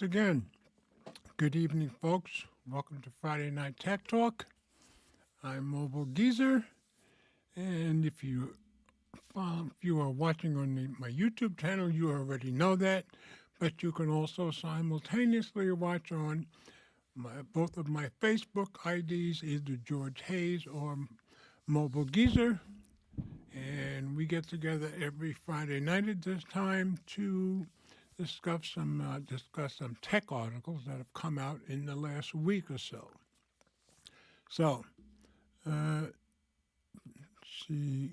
again. Good evening, folks. Welcome to Friday Night Tech Talk. I'm Mobile Geezer, and if you are watching on my YouTube channel, you already know that. But you can also simultaneously watch on both of my Facebook IDs, either George Hayes or Mobile Geezer. And we get together every Friday night at this time to discuss some tech articles that have come out in the last week or so. So, let's see.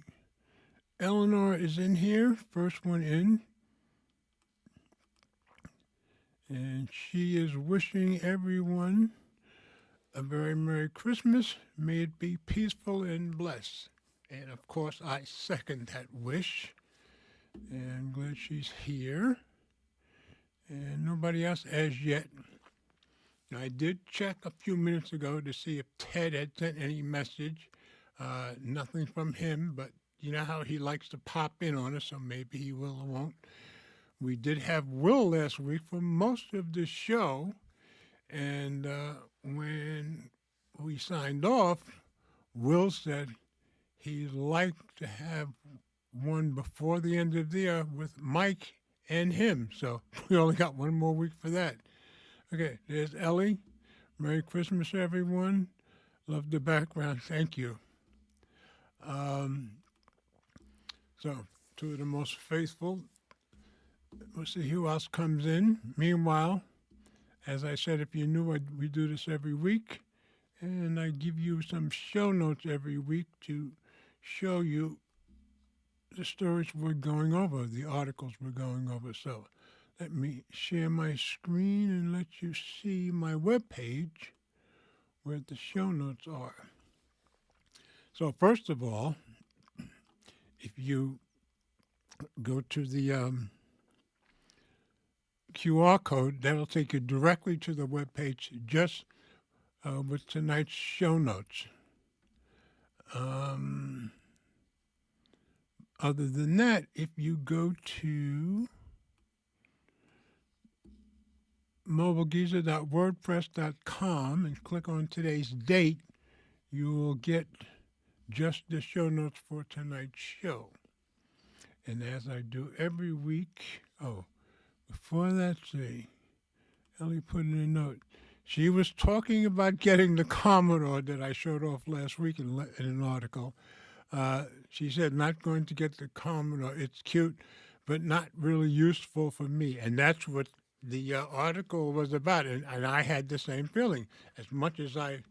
Eleanor is in here, first one in, and she is wishing everyone a very Merry Christmas. May it be peaceful and blessed. And of course, I second that wish. And I'm glad she's here. And nobody else as yet. I did check a few minutes ago to see if Ted had sent any message. Nothing from him, but you know how he likes to pop in on us, so maybe he will or won't. We did have Will last week for most of the show, and when we signed off, Will said he'd like to have one before the end of the year with Mike and him. So we only got one more week for that. Okay, there's Ellie. Merry Christmas, everyone. Love the background. Thank you. So, two of the most faithful. Let's see who else comes in. Meanwhile, as I said, if you're new, we do this every week. And I give you some show notes every week to show you the stories we're going over, the articles we're going over. So let me share my screen and let you see my webpage where the show notes are. So first of all, if you go to the QR code, that'll take you directly to the webpage just with tonight's show notes. Other than that, if you go to mobilegeezer.wordpress.com and click on today's date, you will get just the show notes for tonight's show. And as I do every week, before that, Ellie put in a note. She was talking about getting the Commodore that I showed off last week in an article. She said, not going to get the Commodore. It's cute, but not really useful for me. And that's what the article was about. And I had the same feeling. As much as I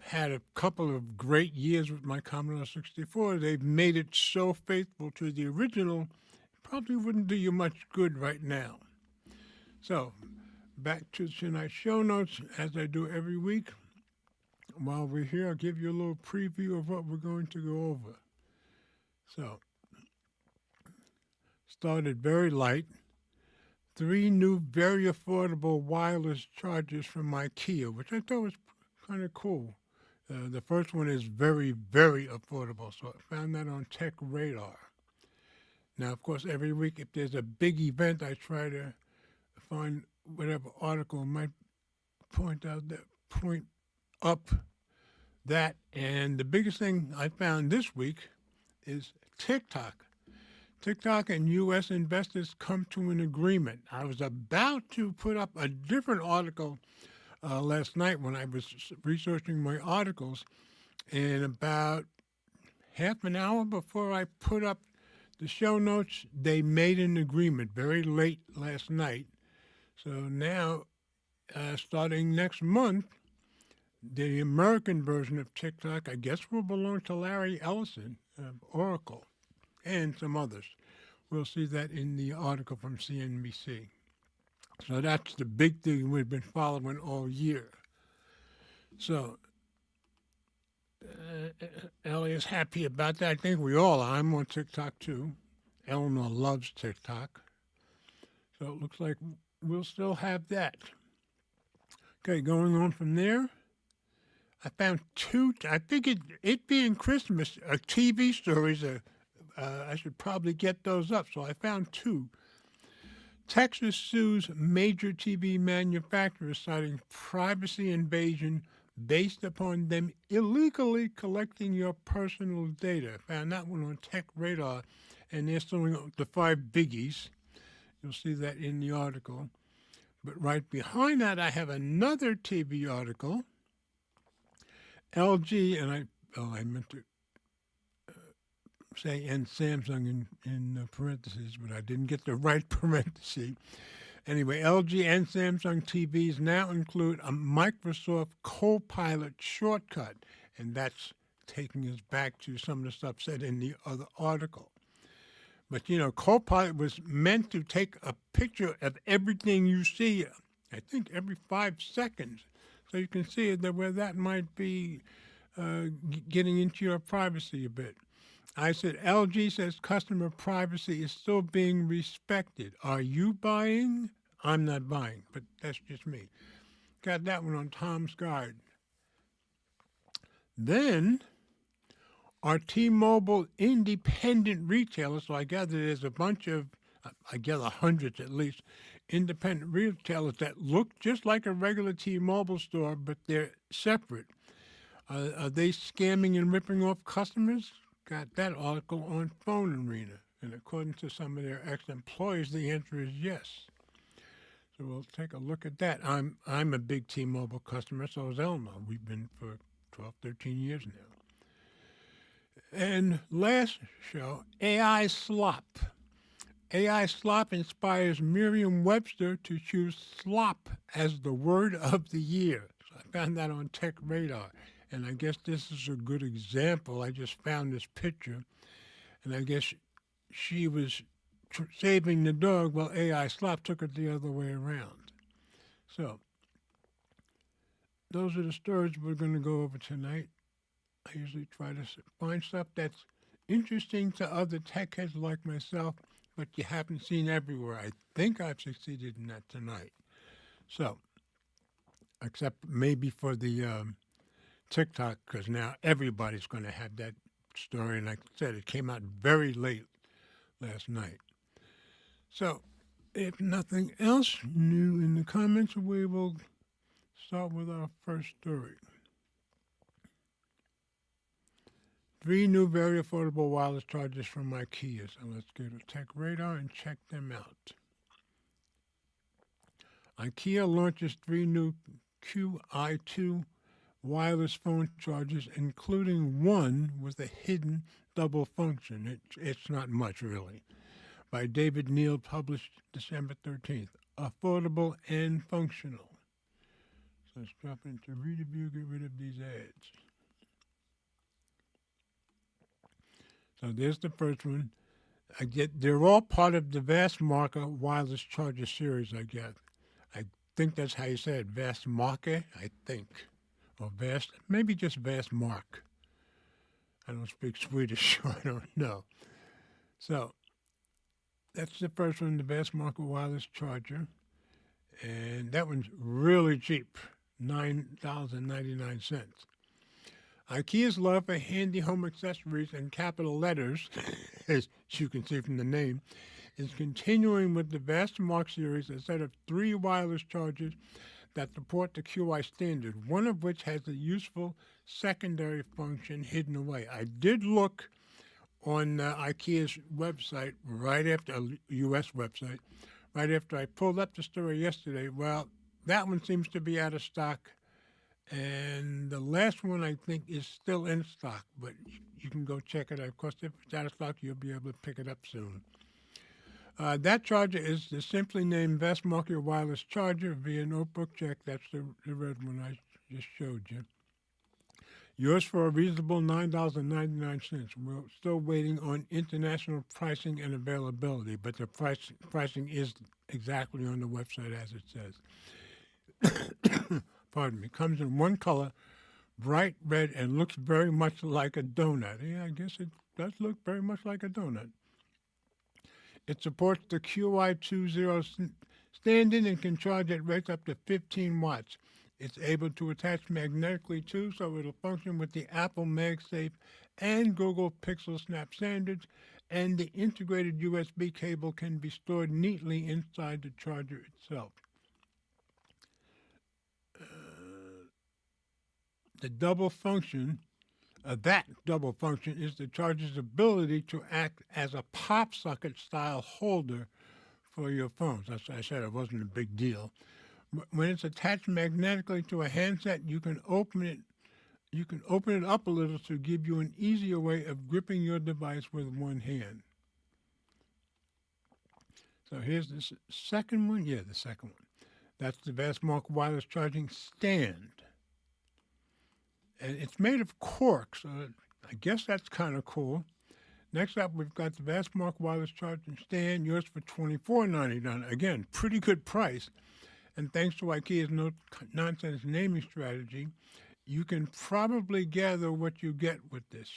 had a couple of great years with my Commodore 64, they've made it so faithful to the original, it probably wouldn't do you much good right now. So, back to tonight's show notes, as I do every week. While we're here, I'll give you a little preview of what we're going to go over. So, started very light. 3 new, very affordable wireless chargers from IKEA, which I thought was kind of cool. The first one is very, very affordable, so I found that on Tech Radar. Now, of course, every week, if there's a big event, I try to find whatever article might point up that. And the biggest thing I found this week is TikTok. TikTok and U.S. investors come to an agreement. I was about to put up a different article last night when I was researching my articles, and about half an hour before I put up the show notes, they made an agreement very late last night. So now, starting next month, the American version of TikTok, I guess, will belong to Larry Ellison of Oracle and some others. We'll see that in the article from CNBC. So that's the big thing we've been following all year. So Ellie is happy about that. I think we all are. I'm on TikTok too. Eleanor loves TikTok. So it looks like we'll still have that. Okay, going on from there, I found 2, I think it being Christmas, TV stories, I should probably get those up. So I found 2. Texas sues major TV manufacturers citing privacy invasion based upon them illegally collecting your personal data. Found that one on Tech Radar, and they're suing the 5 biggies. You'll see that in the article. But right behind that, I have another TV article. LG, and I meant to say and Samsung in parentheses, but I didn't get the right parenthesis. Anyway, LG and Samsung TVs now include a Microsoft Copilot shortcut, and that's taking us back to some of the stuff said in the other article. But, you know, Copilot was meant to take a picture of everything you see, I think every 5 seconds, so you can see where that might be getting into your privacy a bit. I said, LG says customer privacy is still being respected. Are you buying? I'm not buying, but that's just me. Got that one on Tom's Guide. Then, are T-Mobile independent retailers, so I gather there's a bunch of, I gather hundreds at least, independent retailers that look just like a regular T-Mobile store, but they're separate. Are they scamming and ripping off customers? Got that article on Phone Arena. And according to some of their ex-employees, the answer is yes. So we'll take a look at that. I'm a big T-Mobile customer, so is Elma. We've been for 12, 13 years now. And last show, AI slop. AI slop inspires Merriam-Webster to choose slop as the word of the year. So I found that on Tech Radar. And I guess this is a good example. I just found this picture, and I guess she was saving the dog while AI slop took it the other way around. So those are the stories we're going to go over tonight. I usually try to find stuff that's interesting to other tech heads like myself, but you haven't seen everywhere. I think I've succeeded in that tonight. So, except maybe for the TikTok, because now everybody's going to have that story. And like I said, it came out very late last night. So, if nothing else new in the comments, we will start with our first story. 3 new very affordable wireless chargers from IKEA. So let's go to Tech Radar and check them out. IKEA launches 3 new QI2 wireless phone chargers, including one with a hidden double function. It's not much, really. By David Neal, published December 13th. Affordable and functional. So let's drop into Reader View, get rid of these ads. So there's the first one. They're all part of the Vastmarker wireless charger series, I guess. I think that's how you say it, Vastmarker, I think. Or maybe just Vastmark. I don't speak Swedish, so I don't know. So, that's the first one, the Vastmarker wireless charger. And that one's really cheap, $9.99. IKEA's love for handy home accessories in capital letters, as you can see from the name, is continuing with the Vastmark series, a set of 3 wireless chargers that support the QI standard, one of which has a useful secondary function hidden away. I did look on IKEA's website right after, a U.S. website, right after I pulled up the story yesterday. Well, that one seems to be out of stock, and the last one I think is still in stock, but you can go check it out. Of course, if it's out of stock, you'll be able to pick it up soon. That charger is the simply named Vastmarker wireless charger via notebook check. That's the red one I just showed you. Yours for a reasonable $9.99. We're still waiting on international pricing and availability, but the pricing is exactly on the website as it says. Pardon me. Comes in one color, bright red, and looks very much like a donut. Yeah, I guess it does look very much like a donut. It supports the QI20 standard and can charge at rates up to 15 watts. It's able to attach magnetically too, so it'll function with the Apple MagSafe and Google Pixel Snap standards, and the integrated USB cable can be stored neatly inside the charger itself. The double function, that double function is the charger's ability to act as a pop socket style holder for your phones. As I said, it wasn't a big deal. When it's attached magnetically to a handset, you can open it up a little to give you an easier way of gripping your device with one hand. So here's the second one. Yeah, the second one. That's the Vestmark wireless charging stand. And it's made of cork, so I guess that's kind of cool. Next up, we've got the Vestmark wireless charging stand, yours for $24.99. Again, pretty good price. And thanks to IKEA's no-nonsense naming strategy, you can probably gather what you get with this.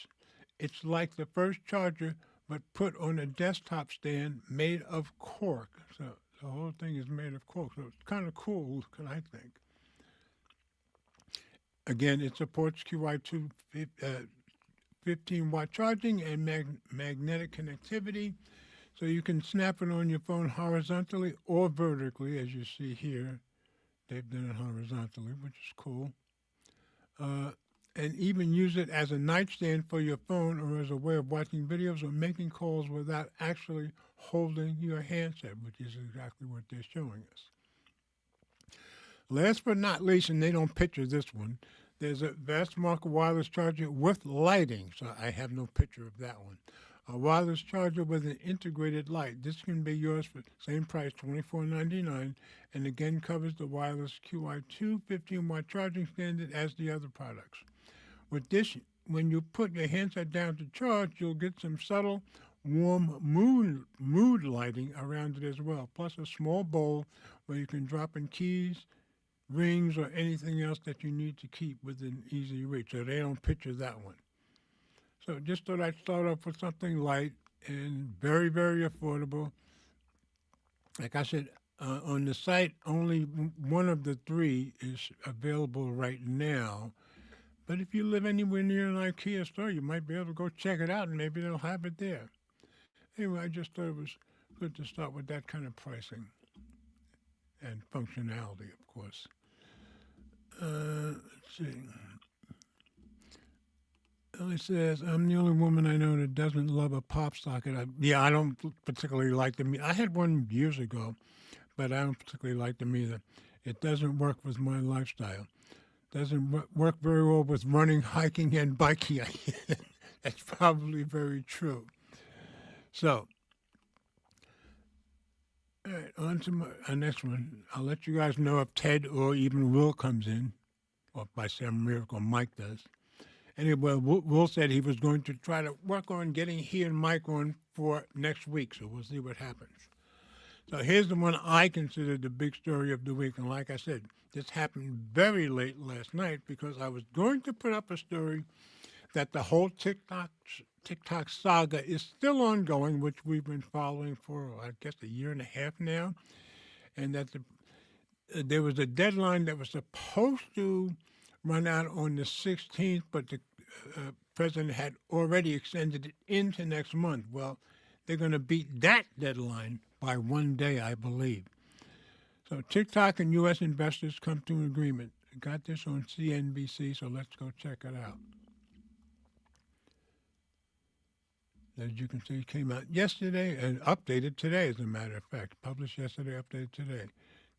It's like the first charger, but put on a desktop stand made of cork. So the whole thing is made of cork. So it's kind of cool, I think. Again, it supports QI2 15-watt charging and magnetic connectivity. So you can snap it on your phone horizontally or vertically, as you see here. They've done it horizontally, which is cool. And even use it as a nightstand for your phone or as a way of watching videos or making calls without actually holding your handset, which is exactly what they're showing us. Last but not least, and they don't picture this one, there's a Vestmark wireless charger with lighting, so I have no picture of that one. A wireless charger with an integrated light. This can be yours for the same price, $24.99, and again covers the wireless QI2 15-watt charging standard as the other products. With this, when you put your handset down to charge, you'll get some subtle, warm mood lighting around it as well, plus a small bowl where you can drop in keys, rings, or anything else that you need to keep within easy reach. So they don't picture that one. So just thought I'd start off with something light and very, very affordable. Like I said, on the site, only one of the three is available right now. But if you live anywhere near an IKEA store, you might be able to go check it out, and maybe they'll have it there. Anyway, I just thought it was good to start with that kind of pricing and functionality, of course. Let's see. Ellie says, I'm the only woman I know that doesn't love a pop socket. I don't particularly like them. I had one years ago, but I don't particularly like them either. It doesn't work with my lifestyle. Doesn't work very well with running, hiking, and biking. That's probably very true. So, all right, on to our next one. I'll let you guys know if Ted or even Will comes in, or by some miracle Mike does. Anyway, Will said he was going to try to work on getting he and Mike on for next week, so we'll see what happens. So here's the one I consider the big story of the week, and like I said, this happened very late last night because I was going to put up a story that the whole TikTok saga is still ongoing, which we've been following for, I guess, a year and a half now, and that there was a deadline that was supposed to run out on the 16th, but the president had already extended it into next month. Well, they're going to beat that deadline by one day, I believe. So TikTok and U.S. investors come to an agreement. I got this on CNBC, so let's go check it out. As you can see, it came out yesterday and updated today, as a matter of fact. Published yesterday, updated today.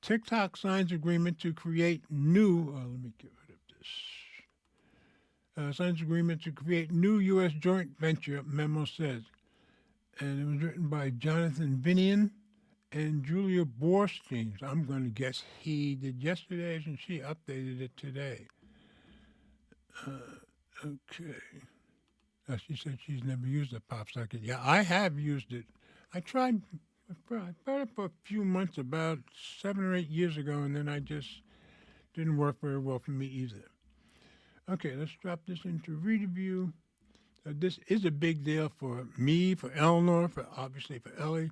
TikTok signs agreement to create new, let me get rid of this. Signs agreement to create new U.S. joint venture, memo says. And it was written by Jonathan Vinian and Julia Borstein. So I'm going to guess he did yesterday's and she updated it today. Okay. She said she's never used a pop socket. Yeah, I have used it. I bought it for a few months, about 7 or 8 years ago, and then I just didn't work very well for me either. Okay, let's drop this into review. This is a big deal for me, for Eleanor, obviously for Ellie.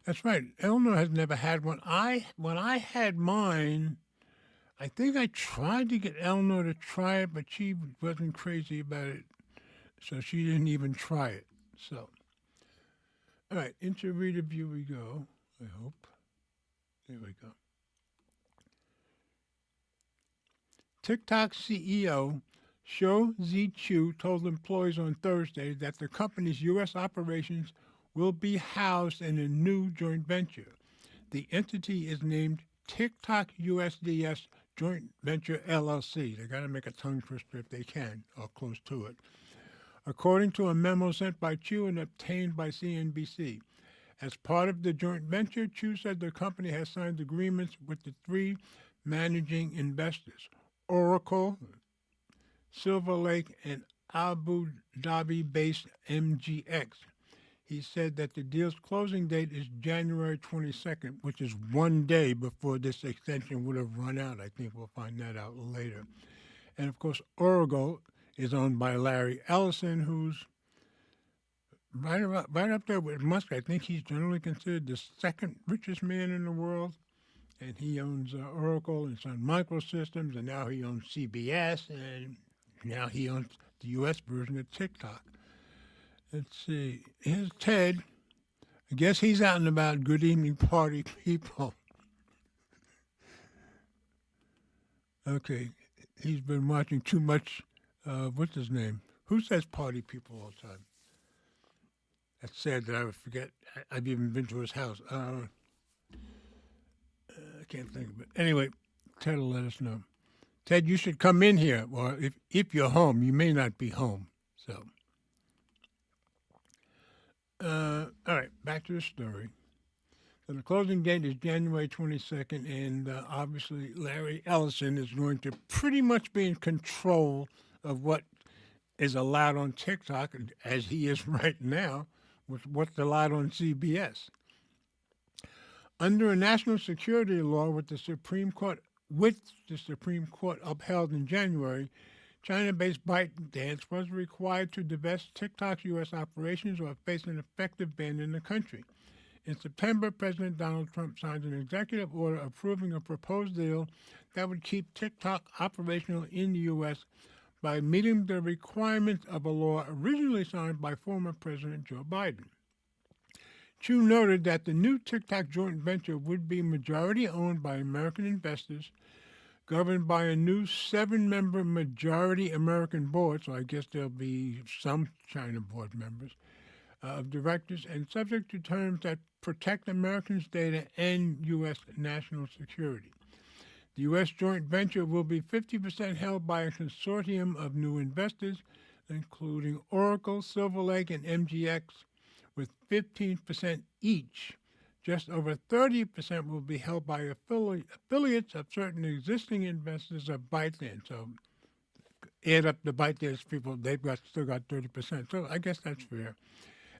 That's right. Eleanor has never had one. When I had mine, I think I tried to get Eleanor to try it, but she wasn't crazy about it So she didn't even try it. So, all right, into reader view we go. I hope. There we go. TikTok CEO Shou Zi Chew told employees on Thursday that the company's U.S. operations will be housed in a new joint venture. The entity is named TikTok USDS Joint Venture LLC. They got to make a tongue twister if they can, or close to it. According to a memo sent by Chew and obtained by CNBC. As part of the joint venture, Chew said the company has signed agreements with the three managing investors, Oracle, Silver Lake, and Abu Dhabi-based MGX. He said that the deal's closing date is January 22nd, which is one day before this extension would have run out. I think we'll find that out later. And of course, Oracle is owned by Larry Ellison, who's right up there with Musk. I think he's generally considered the second richest man in the world. And he owns Oracle and Sun Microsystems, and now he owns CBS, and now he owns the U.S. version of TikTok. Let's see. Here's Ted. I guess he's out and about. Good evening, party people. Okay. He's been watching too much, what's his name? Who says party people all the time? That's sad that I would forget. I've even been to his house. I can't think of it. Anyway, Ted will let us know. Ted, you should come in here. Or if you're home, you may not be home. So, all right, back to the story. So the closing date is January 22nd, and obviously Larry Ellison is going to pretty much be in control of what is allowed on TikTok, as he is right now, with what's allowed on CBS. Under a national security law with the Supreme Court upheld in January, China-based ByteDance was required to divest TikTok's U.S. operations or face an effective ban in the country. In September, President Donald Trump signed an executive order approving a proposed deal that would keep TikTok operational in the U.S. by meeting the requirements of a law originally signed by former President Joe Biden. Chew noted that the new TikTok joint venture would be majority owned by American investors, governed by a new 7-member majority American board, so I guess there'll be some China board members, of directors, and subject to terms that protect Americans' data and U.S. national security. The U.S. joint venture will be 50% held by a consortium of new investors, including Oracle, Silver Lake, and MGX, with 15% each. Just over 30% will be held by affiliates of certain existing investors of ByteDance. So add up the ByteDance people, they've still got 30%. So I guess that's fair.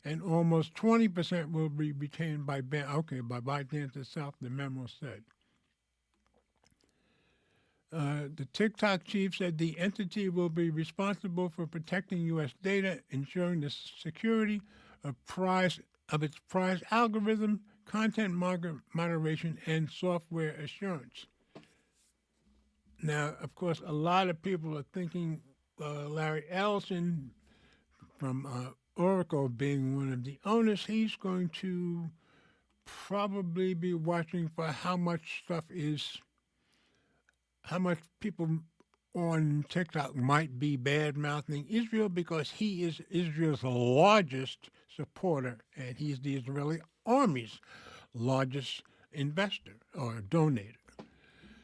And almost 20% will be retained by ByteDance itself, the memo said. The TikTok chief said the entity will be responsible for protecting U.S. data, ensuring the security of its price algorithm, content moderation, and software assurance. Now, of course, a lot of people are thinking Larry Ellison from Oracle being one of the owners, he's going to probably be watching for how much people on TikTok might be bad-mouthing Israel, because he is Israel's largest supporter, and he's the Israeli army's largest investor or donator.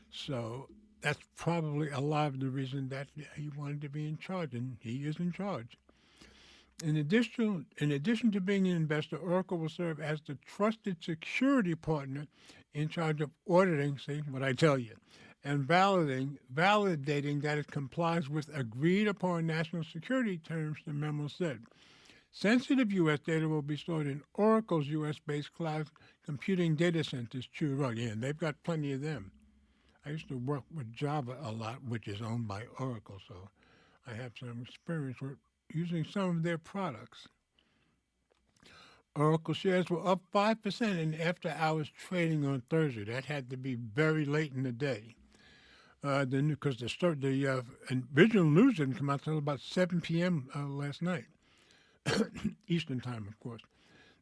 So that's probably a lot of the reason that he wanted to be in charge, and he is in charge. In addition to being an investor, Oracle will serve as the trusted security partner in charge of auditing, see what I tell you, and validating that it complies with agreed-upon national security terms, the memo said. Sensitive U.S. data will be stored in Oracle's U.S.-based cloud computing data centers, Chew wrote. Yeah, and they've got plenty of them. I used to work with Java a lot, which is owned by Oracle, so I have some experience with using some of their products. Oracle shares were up 5% in after-hours trading on Thursday. That had to be very late in the day. Because the original news didn't come out till about 7 p.m. Last night, Eastern time, of course.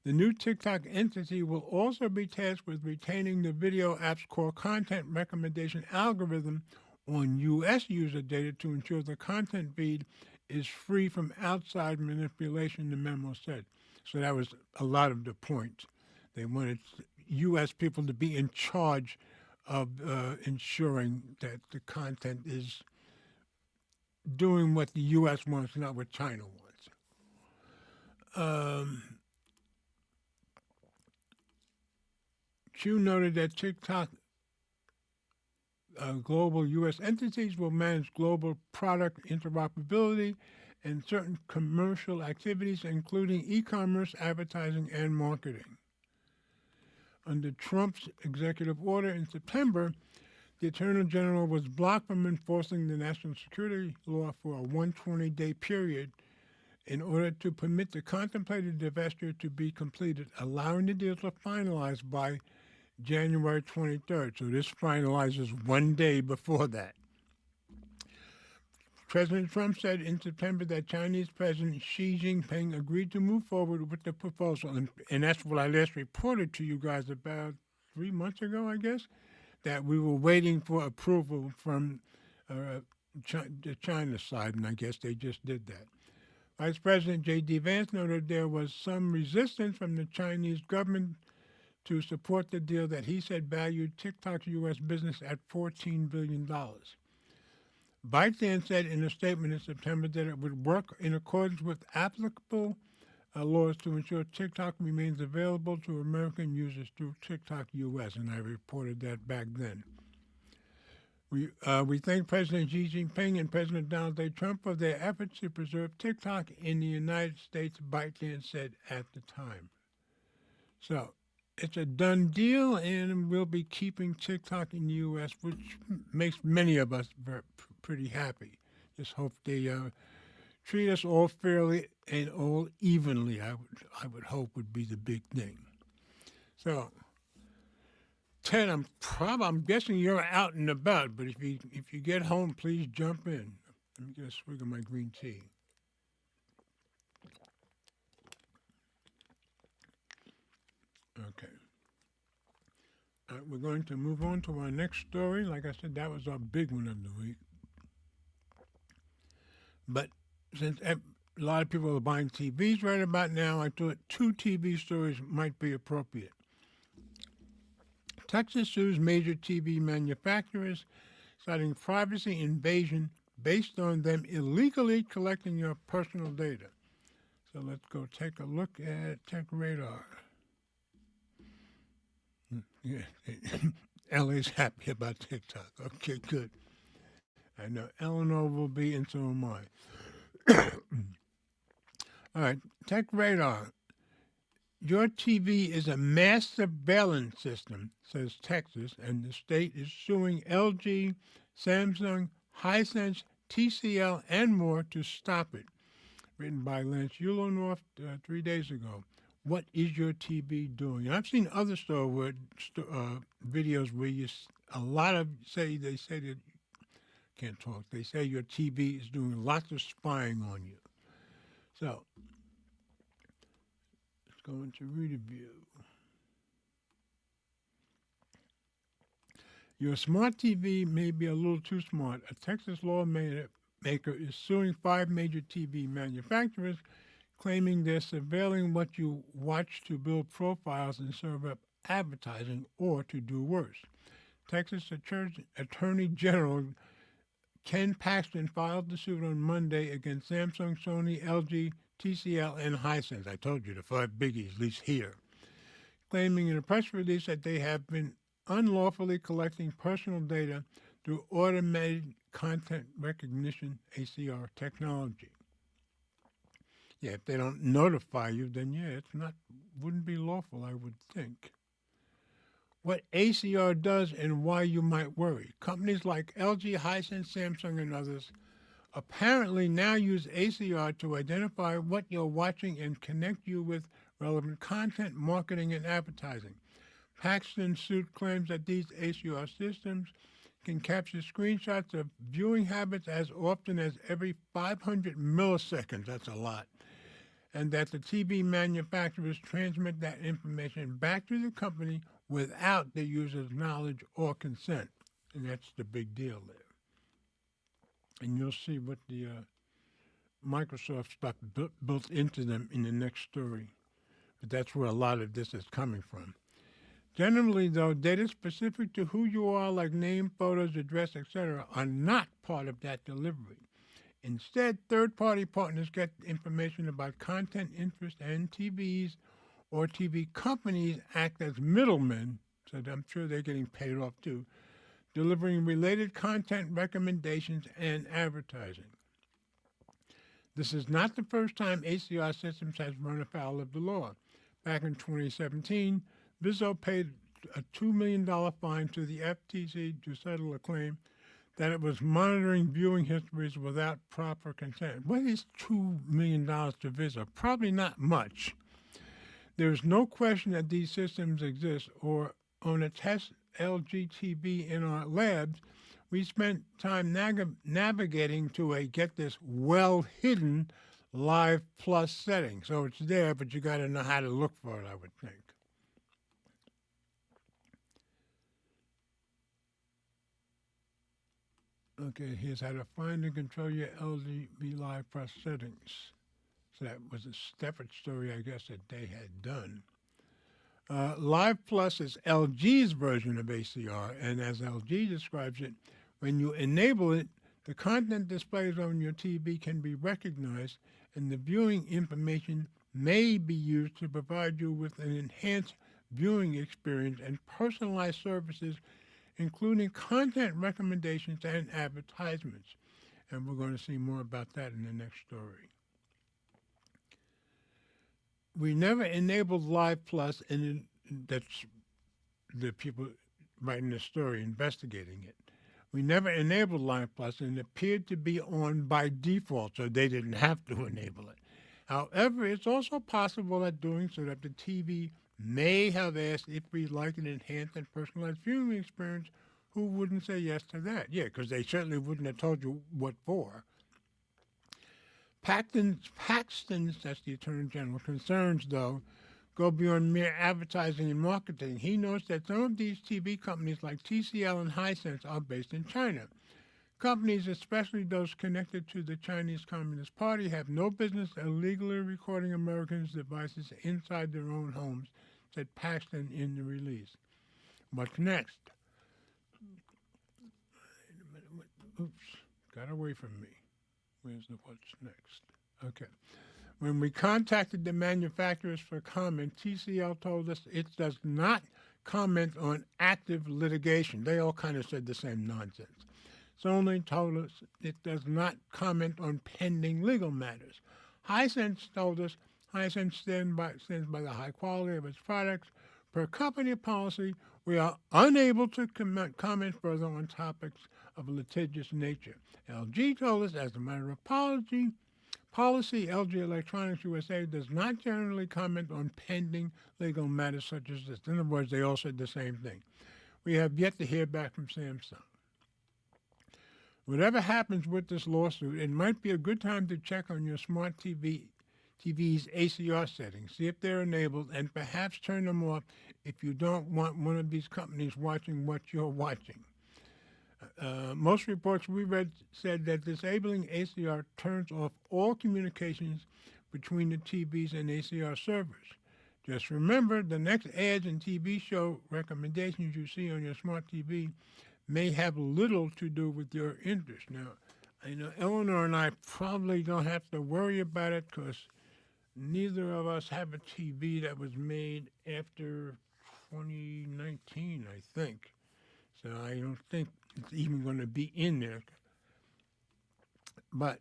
The new TikTok entity will also be tasked with retaining the video app's core content recommendation algorithm on U.S. user data to ensure the content feed is free from outside manipulation, the memo said. So that was a lot of the point. They wanted U.S. people to be in charge of ensuring that the content is doing what the U.S. wants, not what China wants. Chu noted that TikTok global U.S. entities will manage global product interoperability and certain commercial activities, including e-commerce, advertising, and marketing. Under Trump's executive order in September, the Attorney General was blocked from enforcing the national security law for a 120-day period in order to permit the contemplated divestiture to be completed, allowing the deal to finalize by January 23rd. So this finalizes 1 day before that. President Trump said in September that Chinese President Xi Jinping agreed to move forward with the proposal. And that's what I last reported to you guys about 3 months ago, I guess, that we were waiting for approval from the China side, and I guess they just did that. Vice President J.D. Vance noted there was some resistance from the Chinese government to support the deal that he said valued TikTok's U.S. business at $14 billion. ByteDance said in a statement in September that it would work in accordance with applicable laws to ensure TikTok remains available to American users through TikTok US, and I reported that back then. We thank President Xi Jinping and President Donald J. Trump for their efforts to preserve TikTok in the United States, ByteDance said at the time. So it's a done deal, and we'll be keeping TikTok in the U.S., which makes many of us pretty happy. Just hope they treat us all fairly and all evenly. I would hope would be the big thing. So, Ted, I'm guessing you're out and about, but if you get home, please jump in. Let me get a swig of my green tea. Okay. We're going to move on to our next story. Like I said, that was our big one of the week. But since a lot of people are buying TVs right about now, I thought 2 TV stories might be appropriate. Texas sues major TV manufacturers, citing privacy invasion based on them illegally collecting your personal data. So let's go take a look at TechRadar. Yeah, LA's happy about TikTok. Okay, good. I know Eleanor will be, and so am I. All right, TechRadar. Your TV is a mass surveillance system, says Texas, and the state is suing LG, Samsung, Hisense, TCL, and more to stop it. Written by Lance Ulonoff 3 days ago. What is your TV doing? And I've seen other videos where a lot of they say that can't talk. They say your TV is doing lots of spying on you. So let's go into review. Your smart TV may be a little too smart. A Texas lawmaker is suing 5 major TV manufacturers, claiming they're surveilling what you watch to build profiles and serve up advertising, or to do worse. Texas Attorney General Ken Paxton filed the suit on Monday against Samsung, Sony, LG, TCL, and Hisense. I told you the 5 biggies, at least here. Claiming in a press release that they have been unlawfully collecting personal data through automated content recognition, ACR technology. Yeah, if they don't notify you, then it wouldn't be lawful, I would think. What ACR does and why you might worry. Companies like LG, Hisense, Samsung, and others apparently now use ACR to identify what you're watching and connect you with relevant content, marketing, and advertising. Paxton's suit claims that these ACR systems can capture screenshots of viewing habits as often as every 500 milliseconds. That's a lot. And that the TV manufacturers transmit that information back to the company without the user's knowledge or consent. And that's the big deal there. And you'll see what the Microsoft stuff built into them in the next story. But that's where a lot of this is coming from. Generally, though, data specific to who you are, like name, photos, address, etc., are not part of that delivery. Instead, third-party partners get information about content interest, and TVs or TV companies act as middlemen, so I'm sure they're getting paid off too, delivering related content recommendations and advertising. This is not the first time ACR Systems has run afoul of the law. Back in 2017, Vizzo paid a $2 million fine to the FTC to settle a claim that it was monitoring viewing histories without proper consent. What is $2 million to Vizzo? Probably not much. There's no question that these systems exist, or on a test LGTV in our labs, we spent time navigating to a, get this, well-hidden Live Plus setting. So it's there, but you got to know how to look for it, I would think. Okay, here's how to find and control your LGB Live Plus settings. So that was a separate story, I guess, that they had done. Live Plus is LG's version of ACR, and as LG describes it, when you enable it, the content displayed on your TV can be recognized, and the viewing information may be used to provide you with an enhanced viewing experience and personalized services, including content recommendations and advertisements. And we're going to see more about that in the next story. We never enabled Live Plus, and that's the people writing the story, investigating it. We never enabled Live Plus, and it appeared to be on by default, so they didn't have to enable it. However, it's also possible that doing so that the TV may have asked if we'd like an enhanced and personalized viewing experience. Who wouldn't say yes to that? Yeah, because they certainly wouldn't have told you what for. Paxton's, that's the Attorney General, concerns, though, go beyond mere advertising and marketing. He notes that some of these TV companies like TCL and Hisense are based in China. Companies, especially those connected to the Chinese Communist Party, have no business illegally recording Americans' devices inside their own homes, said Paxton in the release. What's next? Oops, got away from me. Where's the what's next? Okay. When we contacted the manufacturers for comment, TCL told us it does not comment on active litigation. They all kind of said the same nonsense. Sony told us it does not comment on pending legal matters. Hisense told us Hisense stands by the high quality of its products. Per company policy, we are unable to comment further on topics of a litigious nature. LG told us, as a matter of policy, LG Electronics USA does not generally comment on pending legal matters such as this. In other words, they all said the same thing. We have yet to hear back from Samsung. Whatever happens with this lawsuit, it might be a good time to check on your smart TV's ACR settings, see if they're enabled, and perhaps turn them off if you don't want one of these companies watching what you're watching. Most reports we read said that disabling ACR turns off all communications between the TVs and ACR servers. Just remember, the next ads and TV show recommendations you see on your smart TV may have little to do with your interest. Now, I know Eleanor and I probably don't have to worry about it because neither of us have a TV that was made after 2019, I think. So I don't think it's even going to be in there. But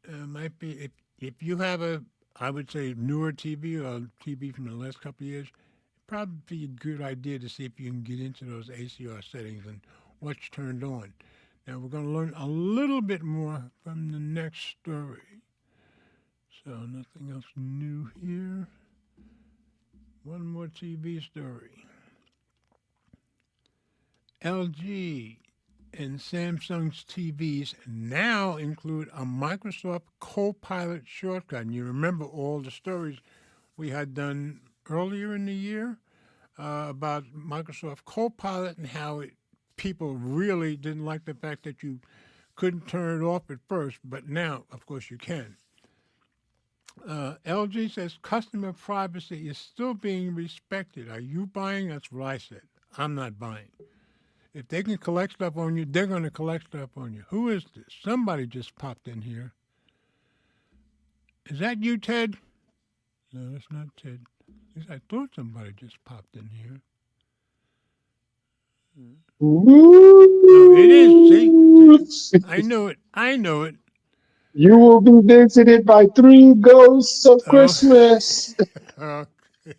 might be if you have a, I would say, newer TV or TV from the last couple of years, it'd probably be a good idea to see if you can get into those ACR settings and what's turned on. Now we're going to learn a little bit more from the next story. So nothing else new here. One more TV story. LG and Samsung's TVs now include a Microsoft Copilot shortcut. And you remember all the stories we had done earlier in the year about Microsoft Copilot and how people really didn't like the fact that you couldn't turn it off at first, but now, of course, you can. LG says customer privacy is still being respected. Are you buying? That's what I said. I'm not buying. If they can collect stuff on you, they're going to collect stuff on you. Who is this? Somebody just popped in here. Is that you, Ted? No, that's not Ted. At least I thought somebody just popped in here. Oh, it is. See? I know it. I know it. You will be visited by three ghosts of Oh, Christmas. okay.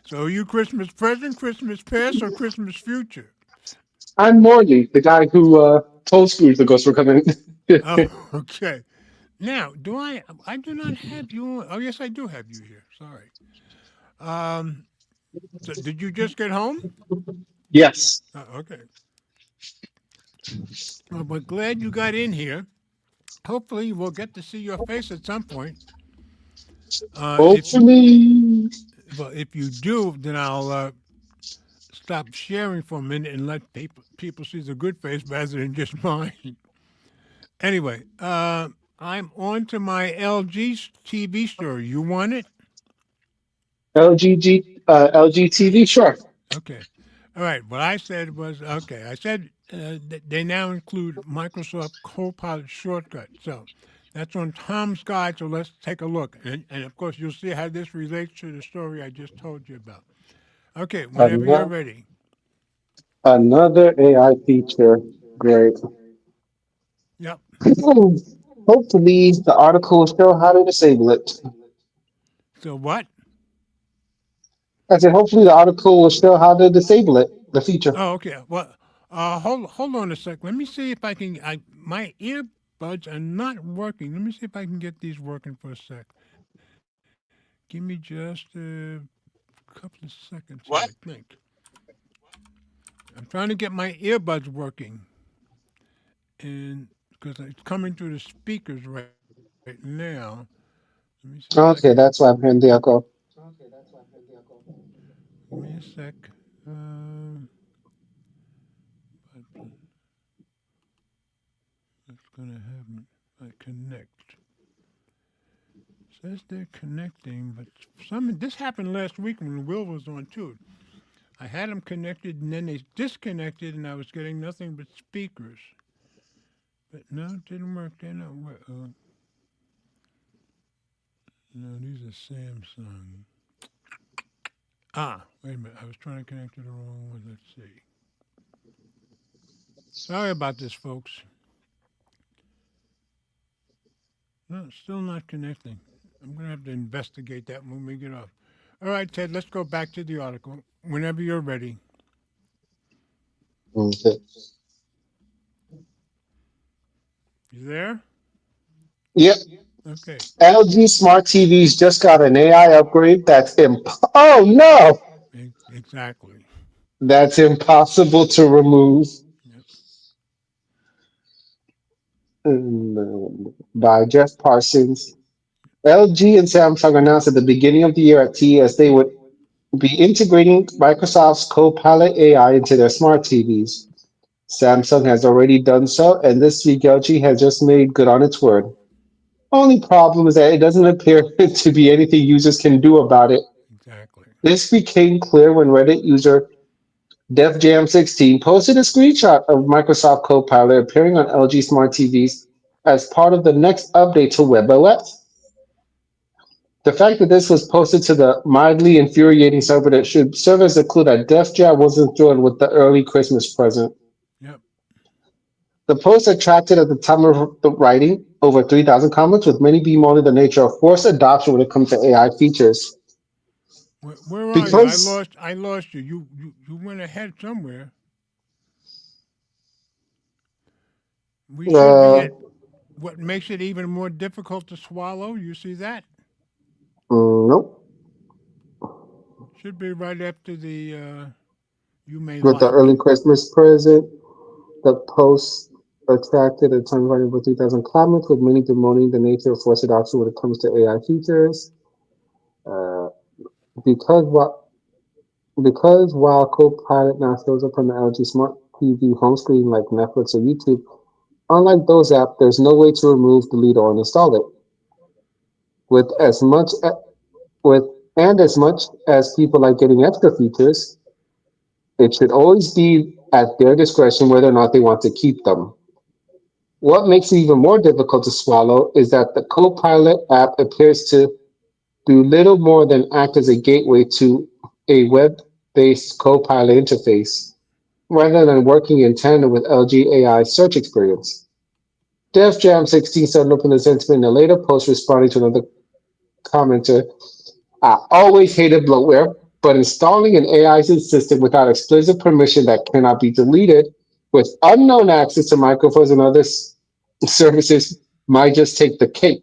So you Christmas present, Christmas past, or Christmas future? I'm Morley, the guy who told Scrooge the ghosts were coming. Oh, okay. Now, do I? I do not have you on. Oh, yes, I do have you here. Sorry. Um, so did you just get home? Yes. Okay. Well, we're glad you got in here. Hopefully, we'll get to see your face at some point. If you, Hopefully. well, if you do, then I'll stop sharing for a minute and let people see the good face rather than just mine. Anyway, I'm on to my LG TV story. You want it? LG TV, sure. Okay. All right. What I said was okay. I said they now include Microsoft Copilot shortcut. So that's on Tom's Guide. So let's take a look. And of course, you'll see how this relates to the story I just told you about. Okay. Whenever you're Ano- ready. Another AI feature. Great. Yep. Hopefully, the article will show how to disable it. So what? I said, hopefully, the article will show how to disable it, the feature. Oh, okay. Well, hold on a sec. Let me see if I can. My earbuds are not working. Let me see if I can get these working for a sec. Give me just a couple of seconds here. I think I'm trying to get my earbuds working, and because it's coming through the speakers right now. Let me see if I can. Okay, that's why I'm hearing the echo. Give me a sec. Um, but it's gonna have me. I connect. Says they're connecting, but some this happened last week when Will was on too. I had them connected and then they disconnected, and I was getting nothing but speakers. But no, it didn't work. They're not work. No, these are Samsung. Ah, wait a minute. I was trying to connect to the wrong one. Let's see. Sorry about this, folks. No, still not connecting. I'm going to have to investigate that when we get off. All right, Ted, let's go back to the article. Whenever you're ready. Okay. You there? Yep. Okay. LG Smart TVs just got an AI upgrade oh no, Exactly. that's impossible to remove. Yep. By Jeff Parsons. LG and Samsung announced at the beginning of the year at TES they would be integrating Microsoft's Copilot AI into their smart TVs. Samsung has already done so, and this week LG has just made good on its word. Only problem is that it doesn't appear to be anything users can do about it. Exactly. This became clear when Reddit user DefJam16 posted a screenshot of Microsoft Copilot appearing on LG Smart TVs as part of the next update to WebOS. The fact that this was posted to the mildly infuriating subreddit should serve as a clue that Def Jam wasn't thrilled with the early Christmas present. Yep. The post attracted at the time of the writing over 3,000 comments, with many bemoaning the nature of forced adoption when it comes to AI features. Where are you? I Because lost. I lost you. You went ahead somewhere. We should be uh, at what makes it even more difficult to swallow. You see that? nope, Should be right after the you may with the like. early Christmas present. The post attracted a time of over 3,000 comments, with many bemoaning the nature of forced adoption when it comes to AI features. Uh, because what because while Copilot now shows up on the LG Smart TV home screen like Netflix or YouTube, unlike those apps, there's no way to remove, delete, or uninstall it. With Yeah. as much with and as much as people like getting extra features, it should always be at their discretion whether or not they want to keep them. What makes it even more difficult to swallow is that the Copilot app appears to do little more than act as a gateway to a web based Copilot interface, rather than working in tandem with LG AI search experience. Def Jam 16 summed up in the sentiment in a later post responding to another commenter. I always hated bloatware, but installing an AI system without explicit permission that cannot be deleted with unknown access to microphones and other services might just take the cake.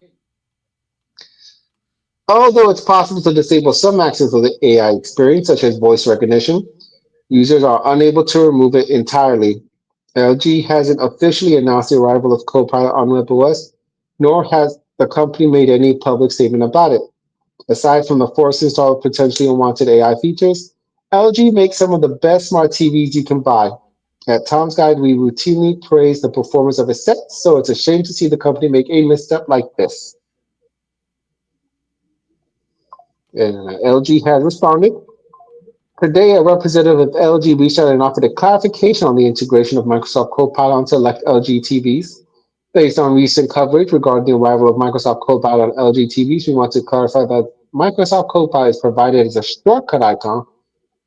Although it's possible to disable some aspects of the AI experience, such as voice recognition, users are unable to remove it entirely. LG hasn't officially announced the arrival of Copilot on WebOS, nor has the company made any public statement about it. Aside from the forced install of potentially unwanted AI features, LG makes some of the best smart TVs you can buy. At Tom's Guide, we routinely praise the performance of its sets, so it's a shame to see the company make a misstep like this. And LG has responded. Today, a representative of LG reached out and offered a clarification on the integration of Microsoft Copilot on select LG TVs. Based on recent coverage regarding the arrival of Microsoft Copilot on LG TVs, we want to clarify that Microsoft Copilot is provided as a shortcut icon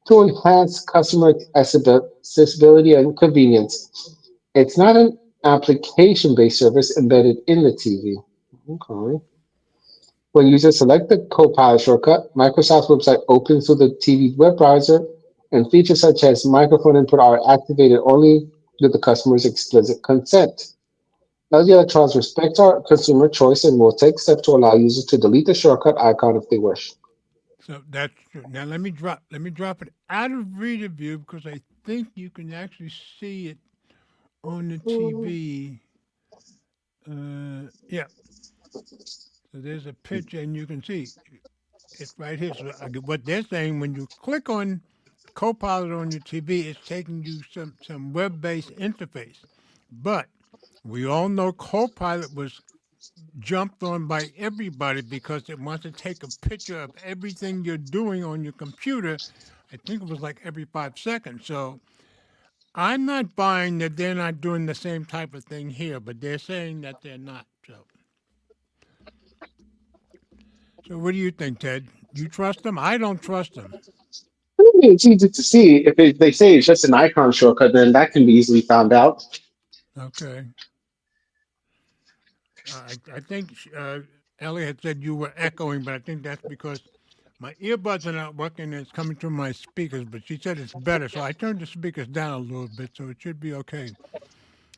to enhance customer accessibility and convenience. It's not an application-based service embedded in the TV. Okay. When users select the Copilot shortcut, Microsoft's website opens through the TV's web browser, and features such as microphone input are activated only with the customer's explicit consent. LG Electronics respects our consumer choice and will take steps to allow users to delete the shortcut icon if they wish. So that's true. Now let me drop it out of reader view because I think you can actually see it on the TV. Yeah. So there's a picture and you can see it's right here. So what they're saying when you click on Copilot on your TV, it's taking you some web-based interface. But we all know Copilot was jumped on by everybody because it wants to take a picture of everything you're doing on your computer. I think it was like every 5 seconds. So I'm not buying that they're not doing the same type of thing here, but they're saying that they're not. So what do you think, Ted? You trust them? I don't trust them. I mean, it's easy to see. If they say it's just an icon shortcut, then that can be easily found out. Okay. I think Ellie had said you were echoing, but I think that's because my earbuds are not working and it's coming through my speakers, but she said it's better. So I turned the speakers down a little bit, so it should be okay.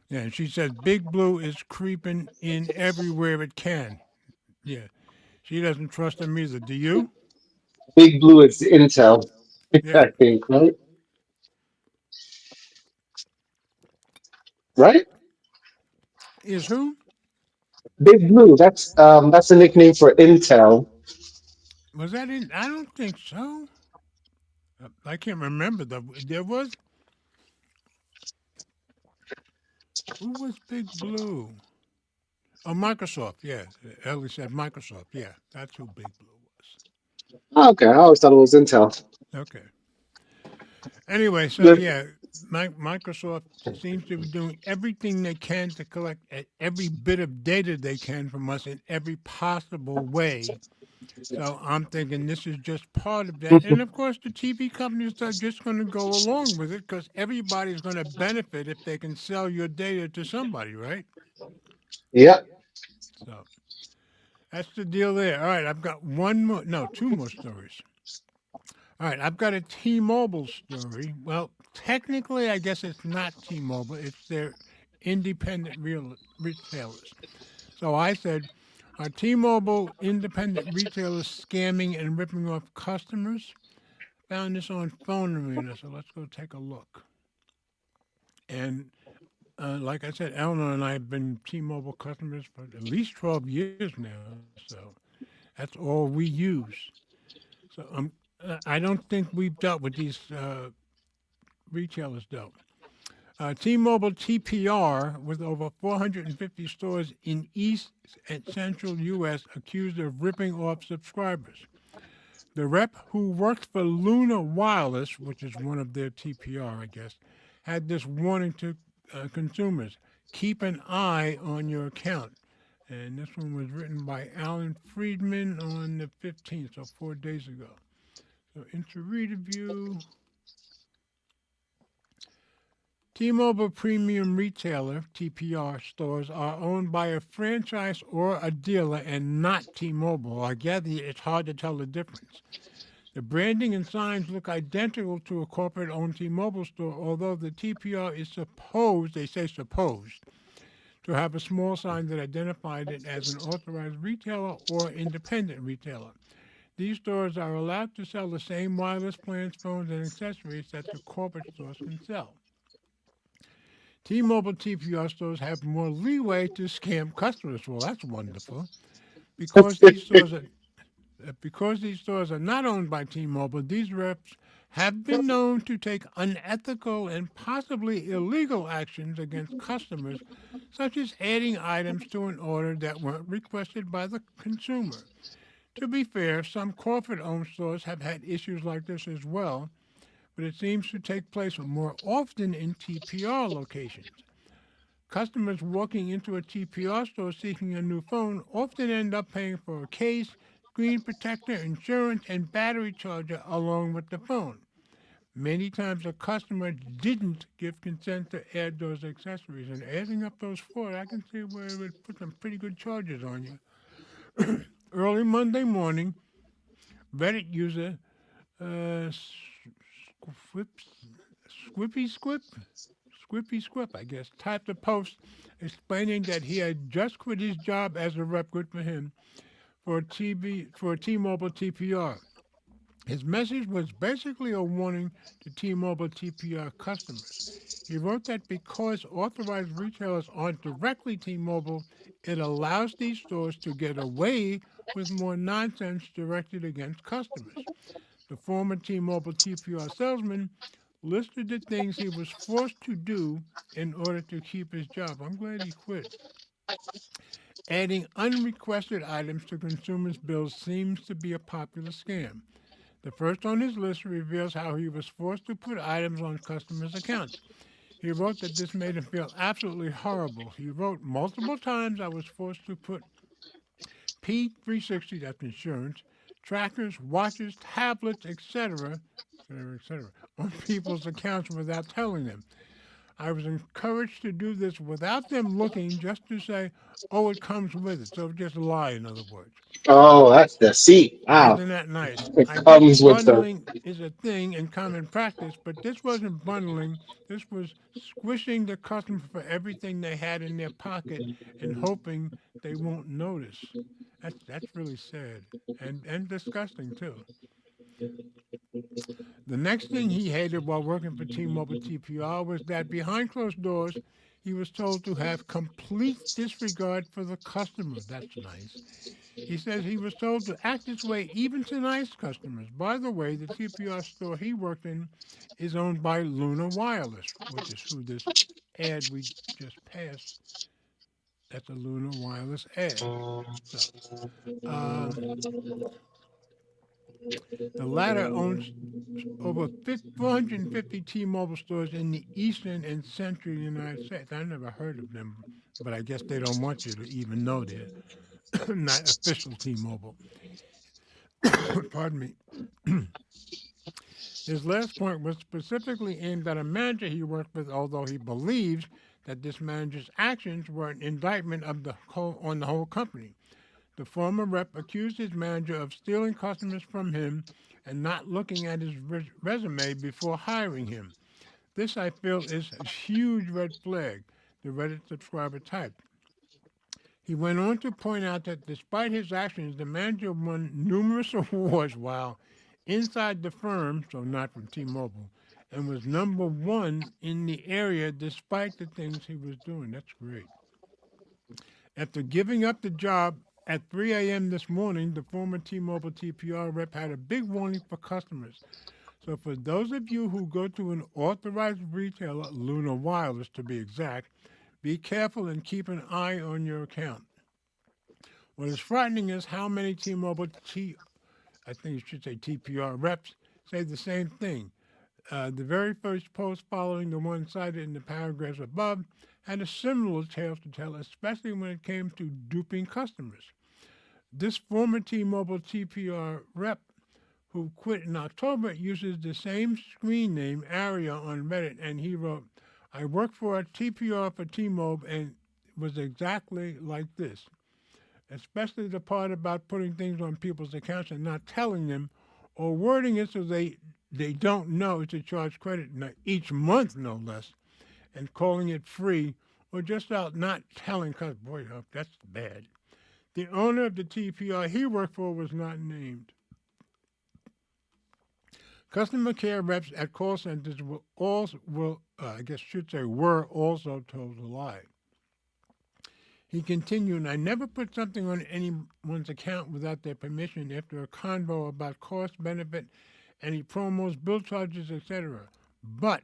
Yeah, and she says Big Blue is creeping in everywhere it can. Yeah, she doesn't trust them either. Do you? Big Blue is Intel, Yeah. I think, right? Right? Is who? Big Blue. That's a nickname for Intel. Was that in? I don't think so. I can't remember. There was. Who was Big Blue? Oh, Microsoft. Yeah. Ellie said Microsoft. Yeah, that's who Big Blue was. Okay, I always thought it was Intel. Okay. Anyway, so Good. yeah, Microsoft seems to be doing everything they can to collect every bit of data they can from us in every possible way. So I'm thinking this is just part of that. And of course, the TV companies are just going to go along with it because everybody's going to benefit if they can sell your data to somebody, right? Yeah. So that's the deal there. All right, I've got one more, no, two more stories. All right, I've got a T-Mobile story. Well, technically, I guess it's not T-Mobile. It's their independent retailers. So I said, are T-Mobile independent retailers scamming and ripping off customers? Found this on Phone Arena, so let's go take a look. And Like I said, Eleanor and I have been T-Mobile customers for at least 12 years now, so that's all we use. So I don't think we've dealt with these retailers, though. T-Mobile TPR, with over 450 stores in East and Central U.S., accused of ripping off subscribers. The rep, who worked for Luna Wireless, which is one of their TPR, I guess, had this warning to consumers: keep an eye on your account. And this one was written by Alan Friedman on the 15th, so 4 days ago. So into review. T-Mobile Premium Retailer, TPR, stores are owned by a franchise or a dealer and not T-Mobile. I gather it's hard to tell the difference. The branding and signs look identical to a corporate-owned T-Mobile store, although the TPR is supposed, they say supposed, to have a small sign that identified it as an authorized retailer or independent retailer. These stores are allowed to sell the same wireless plans, phones, and accessories that the corporate stores can sell. T-Mobile TPR stores have more leeway to scam customers. Well, that's wonderful. Because these stores are because these stores are not owned by T-Mobile, these reps have been known to take unethical and possibly illegal actions against customers, such as adding items to an order that weren't requested by the consumer. To be fair, some corporate-owned stores have had issues like this as well, but it seems to take place more often in TPR locations. Customers walking into a TPR store seeking a new phone often end up paying for a case, screen protector, insurance, and battery charger along with the phone. Many times a customer didn't give consent to add those accessories, and adding up those four, I can see where it would put some pretty good charges on you. Early Monday morning, Reddit user uh, Squippy Squip, I guess, typed a post explaining that he had just quit his job as a rep, good for him, for T-Mobile TPR. His message was basically a warning to T-Mobile TPR customers. He wrote that because authorized retailers aren't directly T-Mobile, it allows these stores to get away with more nonsense directed against customers. The former T-Mobile TPR salesman listed the things he was forced to do in order to keep his job. I'm glad he quit. Adding unrequested items to consumers' bills seems to be a popular scam. The first on his list reveals how he was forced to put items on customers' accounts. He wrote that this made him feel absolutely horrible. He wrote multiple times, I was forced to put P360, that's insurance, trackers, watches, tablets, etc., on people's accounts without telling them. I was encouraged to do this without them looking, just to say, oh, it comes with it. So just lie, in other words. Oh, that's the seat. Wow. Isn't that nice? It I get comes with the. bundling is a thing in common practice, but this wasn't bundling. This was squishing the customer for everything they had in their pocket and hoping they won't notice. That's really sad and disgusting too. The next thing he hated while working for T-Mobile TPR was that behind closed doors, he was told to have complete disregard for the customer. That's nice. He says he was told to act this way even to nice customers. By the way, the TPR store he worked in is owned by Luna Wireless, which is who this ad we just passed. That's a Luna Wireless ad. So, um, the latter owns over 450 T-Mobile stores in the eastern and central United States. I never heard of them, but I guess they don't want you to even know they're not official T-Mobile. Pardon me. His last point was specifically aimed at a manager he worked with, although he believes that this manager's actions were an indictment of on the whole company. The former rep accused his manager of stealing customers from him and not looking at his resume before hiring him. This, I feel, is a huge red flag, the Reddit subscriber typed. He went on to point out that despite his actions, the manager won numerous awards while inside the firm, so not from T-Mobile, and was number one in the area despite the things he was doing. That's great. After giving up the job at 3 a.m. this morning, the former T Mobile TPR rep had a big warning for customers. So, for those of you who go to an authorized retailer, Luna Wireless to be exact, be careful and keep an eye on your account. What is frightening is how many T-Mobile I think you should say TPR reps say the same thing. The very first post following the one cited in the paragraphs above had a similar tale to tell, especially when it came to duping customers. This former T-Mobile TPR rep who quit in October uses the same screen name, Aria, on Reddit, and he wrote, I work for a TPR for T-Mobile and it was exactly like this, especially the part about putting things on people's accounts and not telling them or wording it so they don't know to charge credit each month, no less, and calling it free or just out not telling customers. Boy, that's bad. The owner of the TPR he worked for was not named. Customer care reps at call centers I guess should say were also told to lie. He continued, I never put something on anyone's account without their permission after a convo about cost, benefit, any promos, bill charges, etc. But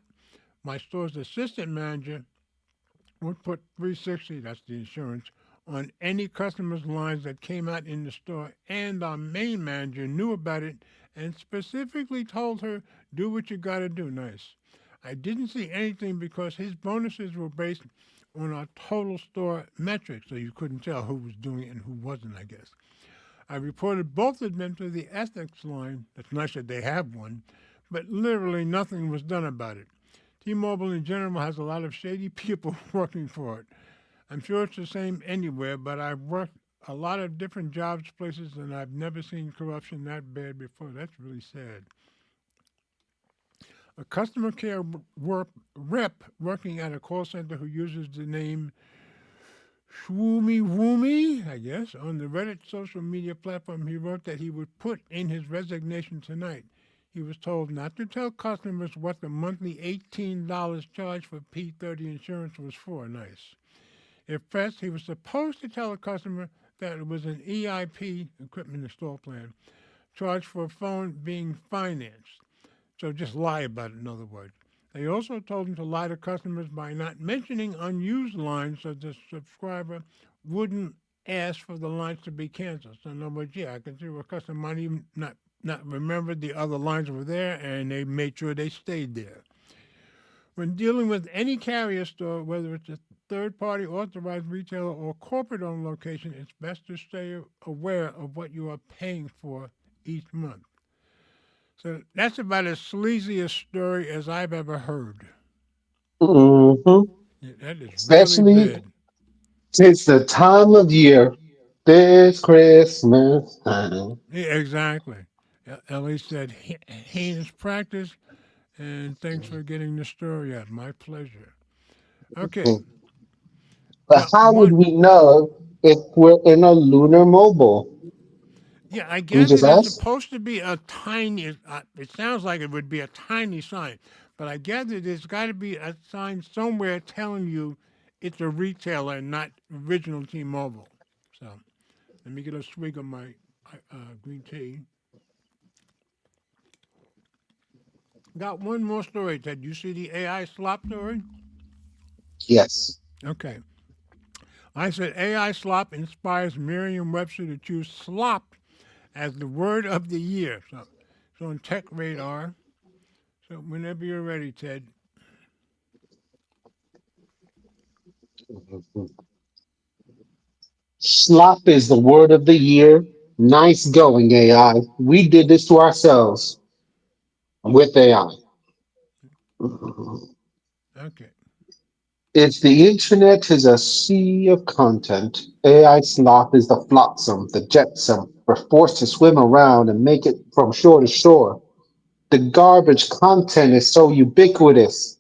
my store's assistant manager would put 360, that's the insurance, on any customer's lines that came out in the store, and our main manager knew about it and specifically told her, do what you gotta do. Nice. I didn't see anything because his bonuses were based on our total store metrics, so you couldn't tell who was doing it and who wasn't, I guess. I reported both of them to the ethics line. That's nice that they have one, but literally nothing was done about it. T-Mobile in general has a lot of shady people working for it. I'm sure it's the same anywhere, but I've worked a lot of different jobs, places, and I've never seen corruption that bad before. That's really sad. A customer care rep working at a call center who uses the name Shwoomy Woomy, I guess, on the Reddit social media platform, he wrote that he would put in his resignation tonight. He was told not to tell customers what the monthly $18 charge for P30 insurance was for. Nice. If pressed, he was supposed to tell a customer that it was an EIP, equipment install plan, charge for a phone being financed. So just lie about it, in other words. They also told him to lie to customers by not mentioning unused lines so the subscriber wouldn't ask for the lines to be canceled. So in other words, yeah, I can see where a customer might even not remember the other lines were there and they made sure they stayed there. When dealing with any carrier store, whether it's a third-party authorized retailer or corporate-owned location, it's best to stay aware of what you are paying for each month. So that's about as sleazy a story as I've ever heard. Hmm. Yeah, that is really Especially bad. since the time of year, this Christmas time. Yeah, exactly. Ellie said, heinous practice, and thanks for getting the story out. My pleasure. Okay, But got how would one. we know if we're in a lunar mobile? Yeah, I We gather just there's ask? supposed to be a tiny, it sounds like it would be a tiny sign, but I gather there's got to be a sign somewhere telling you it's a retailer and not original T-Mobile. So let me get a swig of my green tea. Got one more story, Ted. You see the AI slop story? Yes. Okay. I said AI slop inspires Merriam-Webster to choose slop as the word of the year. So it's on Tech Radar. So whenever you're ready, Ted. Slop is the word of the year. Nice going, AI. We did this to ourselves with AI. Okay. If the internet is a sea of content, AI slop is the flotsam, the jetsam. We're forced to swim around and make it from shore to shore. The garbage content is so ubiquitous.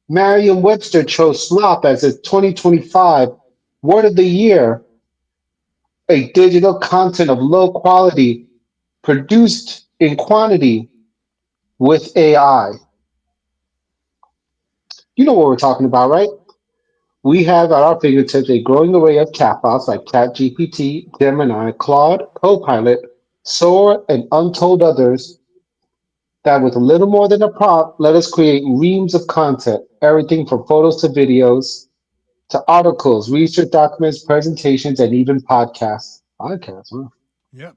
Merriam Webster chose slop as its 2025 word of the year, a digital content of low quality produced in quantity with AI. You know what we're talking about, right? We have at our fingertips a growing array of chatbots like ChatGPT, Gemini, Claude, Copilot, Sora, and untold others that with a little more than a prompt let us create reams of content, everything from photos to videos to articles, research documents, presentations, and even podcasts. Podcasts, huh? Yep.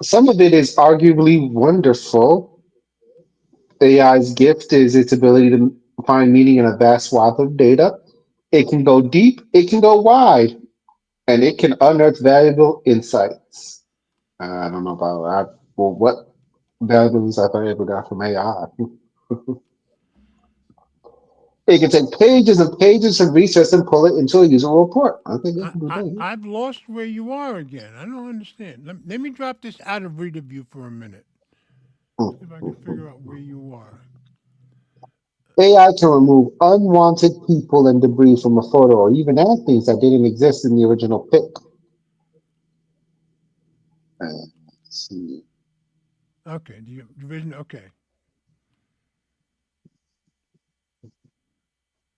Some of it is arguably wonderful. AI's gift is its ability to find meaning in a vast swath of data. It can go deep, it can go wide, and it can unearth valuable insights. I don't know about well, what valuable insights I ever got from AI. It can take pages and pages of research and pull it into a usable report. I think it I, can do I, that. I've lost where you are again. I don't understand. Let me drop this out of reader view for a minute. See if I can figure out where you are. AI can remove unwanted people and debris from a photo or even add things that didn't exist in the original pic. Let's see. Okay, the division. Okay.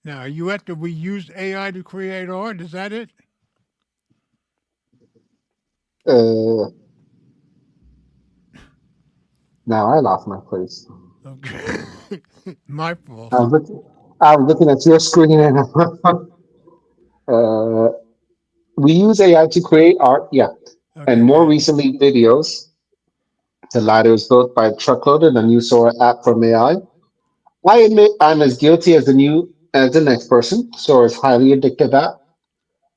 Now, are you at the we used AI to create art? Is that it? Uh, Now I lost my place. Okay. My I fault. was looking, I was looking at your screen and uh, we use AI to create art, yeah, and Okay, go more ahead. recently videos. The latter was built by Truckloader, the new Sora app from AI. I admit I'm as guilty as the next person. Sora is highly addictive app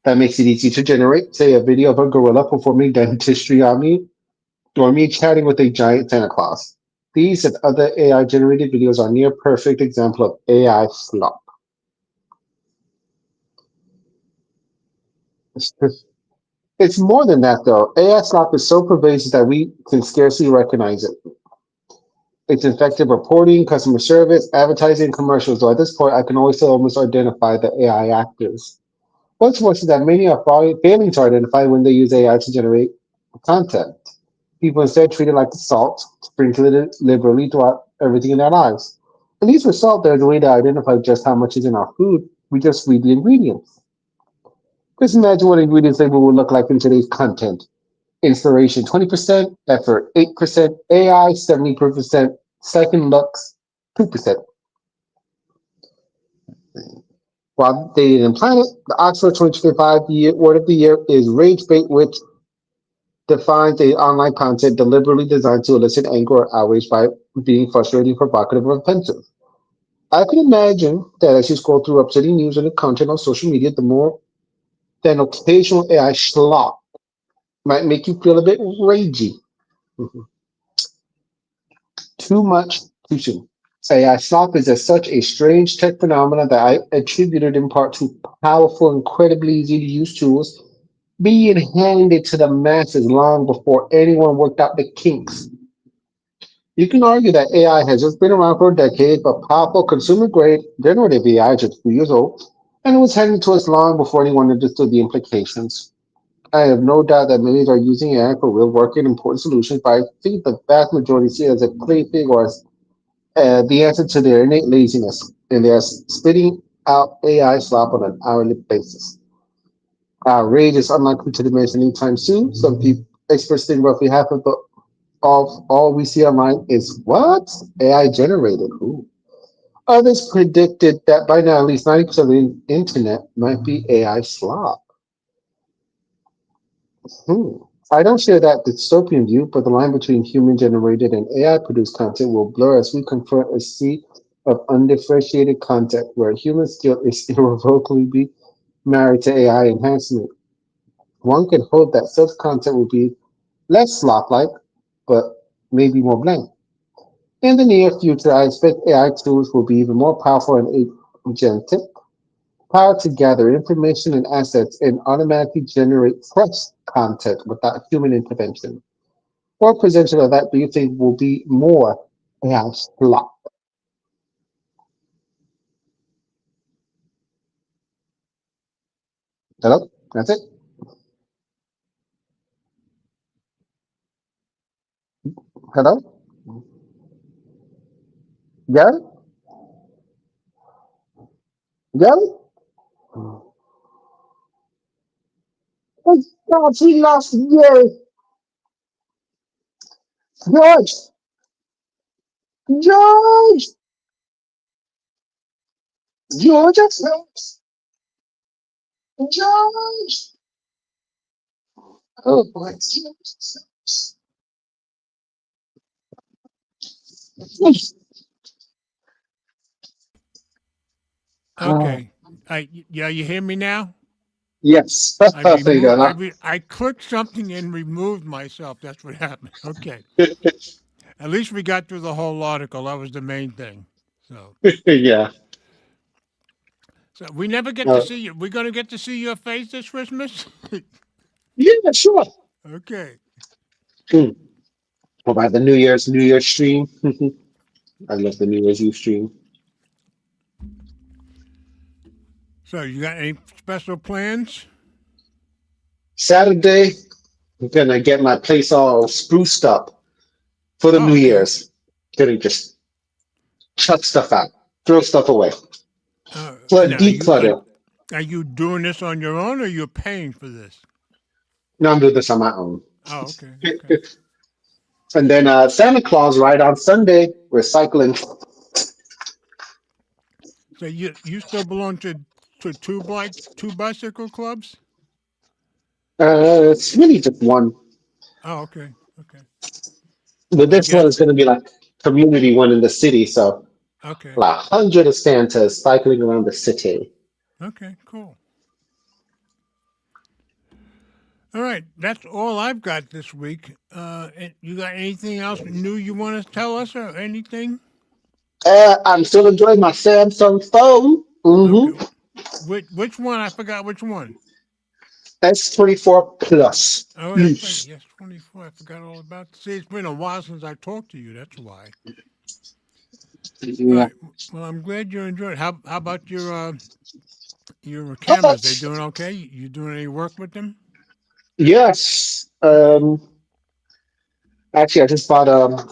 that makes it easy to generate, say, a video of a gorilla performing dentistry on me, or me chatting with a giant Santa Claus. These and other AI generated videos are near perfect example of AI slop. It's more than that, though. AI slop is so pervasive that we can scarcely recognize it. It's infected reporting, customer service, advertising, commercials. So at this point, I can always almost identify the AI actors. What's worse is that many are failing to identify when they use AI to generate content. People instead treat it like salt, sprinkle it liberally throughout everything in their lives. At least with salt, there's a way to identify just how much is in our food. We just read the ingredients. Just imagine what ingredients label would look like in today's content. Inspiration 20%, effort 8%, AI 70%, second looks 2%. While they didn't plan it, the Oxford 2025 word of the year is rage bait, which defines a online content deliberately designed to elicit anger or outrage by being frustrating, provocative, or offensive. I can imagine that as you scroll through upsetting news and content on social media, the more than occasional AI schlock might make you feel a bit ragey. Too much too soon. AI slop is as such a strange tech phenomenon that I attributed in part to powerful, incredibly easy to use tools being handed to the masses long before anyone worked out the kinks. You can argue that AI has just been around for a decade, but powerful consumer grade generative AI is just 3 years old, and it was handed to us long before anyone understood the implications. I have no doubt that many are using AI for real work and important solutions, but I think the vast majority see it as a plaything or as the answer to their innate laziness, and they are spitting out AI slop on an hourly basis. Our rage is unlikely to diminish anytime soon. Some people, experts think roughly half of all we see online is what? AI generated. Ooh. Others predicted that by now at least 90% of the internet might be AI slop. Hmm. I don't share that dystopian view, but the line between human generated and AI produced content will blur as we confront a sea of undifferentiated content where human skill is irrevocably be married to AI enhancement. One can hope that such content will be less slop like, but maybe more blank. In the near future, I expect AI tools will be even more powerful and agentic, power to gather information and assets and automatically generate fresh content without human intervention. What percentage of that do you think will be more AI slop? Hello? That's it? Hello? Got it? Got it? Oh, God, he lost. Yay. George! George! George! George! Oh, boy. Ah, Okay. Yeah, you hear me now? yes. I clicked something and removed myself. That's what happened. Okay. At least we got through the whole article. That was the main thing. So, Yeah. so we never get to Uh, see you. We're gonna get to see your face this Christmas. yeah, sure. Okay. Hmm. What about the New Year's stream? I love the New Year's Eve stream. So you got any special plans? Saturday, I'm gonna get my place all spruced up for the Oh, New okay. Year's. Gonna just chuck stuff out, throw stuff away, Now, declutter. are you doing this on your own, or you're paying for this? No, I'm doing this on my own. Oh, okay, okay. And then Santa Claus right on Sunday, we're cycling. So you still belong to two bicycle clubs? It's really just one. Oh, okay, okay. But I this one guess. is going to be like community one in the city. So Okay, like 100 of Santas cycling around the city. okay, cool. All right, that's all I've got this week. And you got anything else new you want to tell us, or anything? I'm still enjoying my Samsung phone. Okay. Mm-hmm. Which one? I forgot which one. S24 Plus. Oh, that's right. Yes. Yes, 24. I forgot all about. See, it's been a while since I talked to you. That's why. All Yeah. right. Well, I'm glad you enjoyed it. How about your How cameras? about They doing okay? You doing any work with them? yes? Okay. Actually,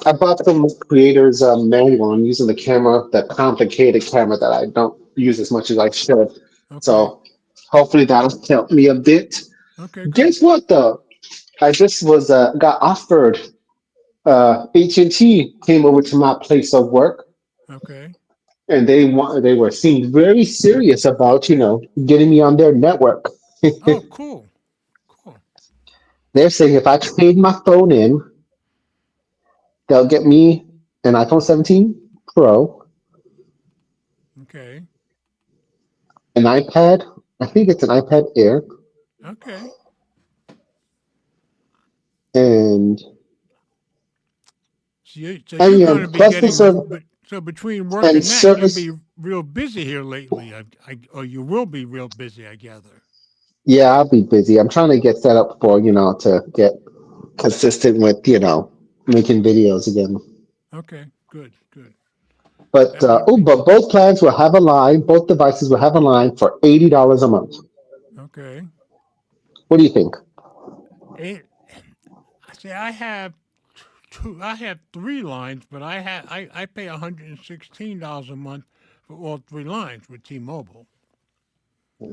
I bought some creators manual. I'm using the camera, the complicated camera that I don't use as much as I should. Okay. So hopefully that'll help me a bit. Okay. Good. Guess what though? I just was got offered. AT&T came over to my place of work, Okay. and they were seemed very serious about getting me on their network. Oh, cool. Cool. They're saying if I trade my phone in, they'll get me an iPhone 17 Pro, Okay. an iPad. I think it's an iPad Air, Okay. and So you're going to be plus the getting server but so between work and and that, you'll service. be real busy here lately. Or you will be real busy, I gather. Yeah, I'll be busy. I'm trying to get set up for to get consistent with making videos again. Okay. Good. Good. But That would be but both plans will have a line. Both devices will have a line for $80 a month. okay. What do you think? It, see, I have two. I have three lines, but I pay $116 a month for all three lines with T-Mobile. So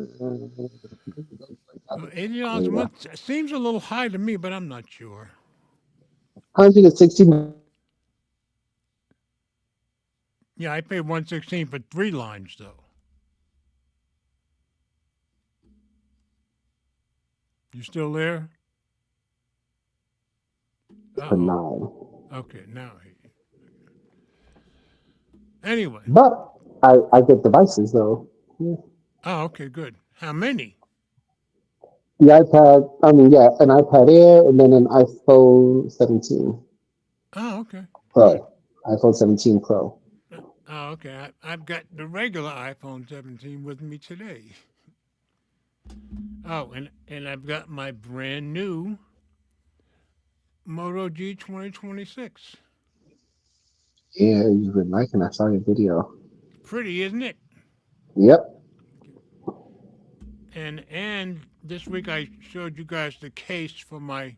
$80 a month seems a little high to me, but I'm not sure. 160. Yeah, I pay 116 for three lines though. You still there? Uh For oh. nine. Okay, now. Anyway. But I get devices though. Yeah. Oh, okay, good. How many? The iPad. I mean, yeah, an iPad Air and then an iPhone 17 Oh, okay, good. Pro. iPhone 17 Pro. Oh, okay. I've got the regular iPhone 17 with me today. Oh, and I've got my brand new Moto G 2026. Yeah, you've been liking. I saw your video. Pretty, isn't it? Yep. And this week I showed you guys the case for my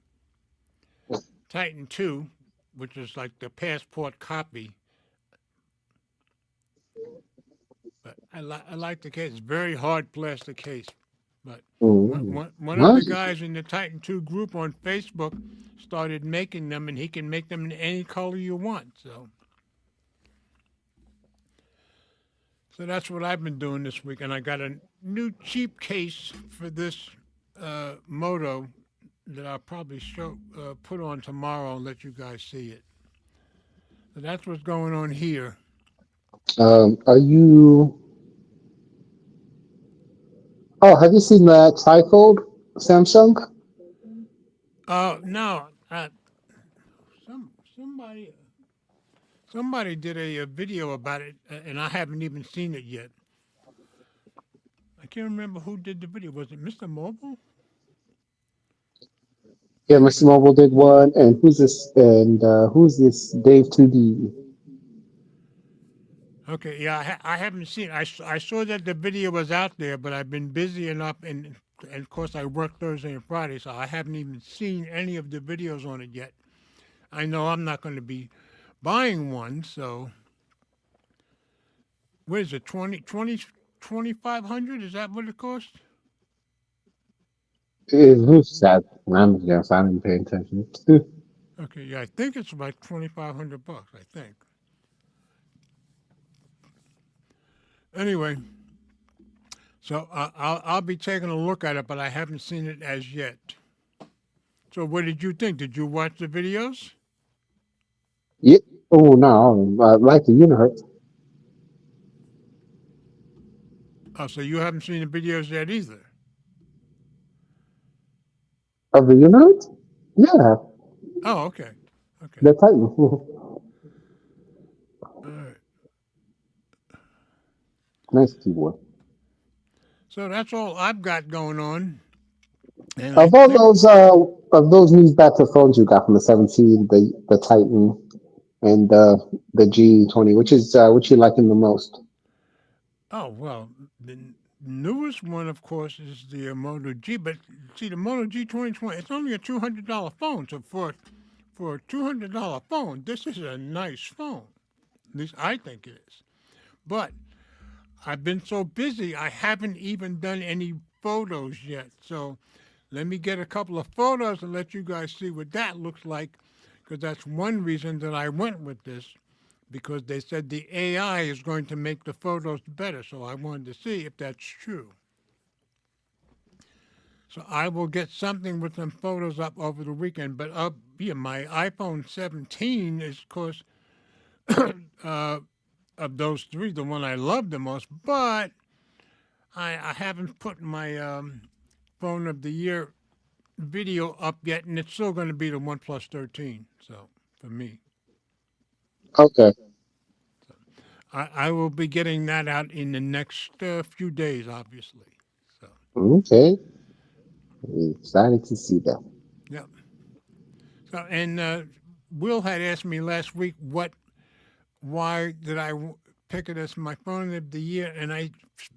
Titan 2, which is like the passport copy. I like the case. It's very hard plastic case. But Mm. one of the Nice. guys in the Titan 2 group on Facebook started making them, and he can make them in any color you want. So that's what I've been doing this week. And I got a new cheap case for this Moto that I'll probably put on tomorrow and let you guys see it. So that's what's going on here. Are you? Oh, have you seen the trifold Samsung? Oh no, somebody did a video about it, and I haven't even seen it yet. I can't remember who did the video. Was it Mr. Mobile? Yeah, Wait a Mr. minute. Mobile did one, and who's this? And who's this? Dave 2D. Okay, yeah, I haven't seen. I saw that the video was out there, but I've been busy enough, and of course I work Thursday and Friday, so I haven't even seen any of the videos on it yet. I know I'm not going to be buying one, so what is it? 2,500? Is that what it costs? Who's that? I'm yes, I didn't pay attention. Okay, yeah, I think it's about 2,500 bucks. I think. Anyway, so I'll be taking a look at it, but I haven't seen it as yet. So what did you think? Did you watch the videos? Yeah. Oh no, like the universe Oh, so you haven't seen the videos yet either. of the universe. Yeah, Oh, okay, okay. the Titan. All right. Nice keyboard. So that's all I've got going on, and I Of all think. those new battery phones you got from the 17, the Titan and the G20, which you liking the most? Oh well, the newest one, of course, is the Moto G. But see, the Moto G 2020, it's only a $200 phone. So for a $200 phone, this is a nice phone. At least I think it is. But I've been so busy, I haven't even done any photos yet. So let me get a couple of photos and let you guys see what that looks like, because that's one reason that I went with this, because they said the AI is going to make the photos better. So I wanted to see if that's true. So I will get something with some photos up over the weekend. But yeah, my iPhone 17 is, of course, uh, of those three, the one I love the most. But I haven't put my phone of the year video up yet, and it's still going to be the OnePlus 13. So for me, Okay. I will be getting that out in the next few days, obviously. So Okay. Excited to see that. yeah. So and Will had asked me last week why did pick it as my phone of the year, and I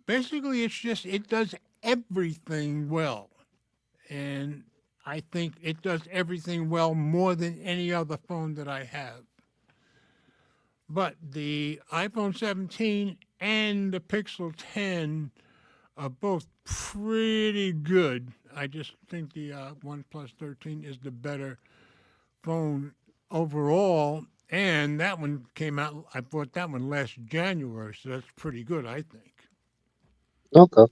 basically it's just it does everything well, and I think it does everything well more than any other phone that I have. But the iPhone 17 and the Pixel 10 are both pretty good. I just think the OnePlus 13 is the better phone overall. And that one came out, I bought that one last January, so that's pretty good, I think. Okay.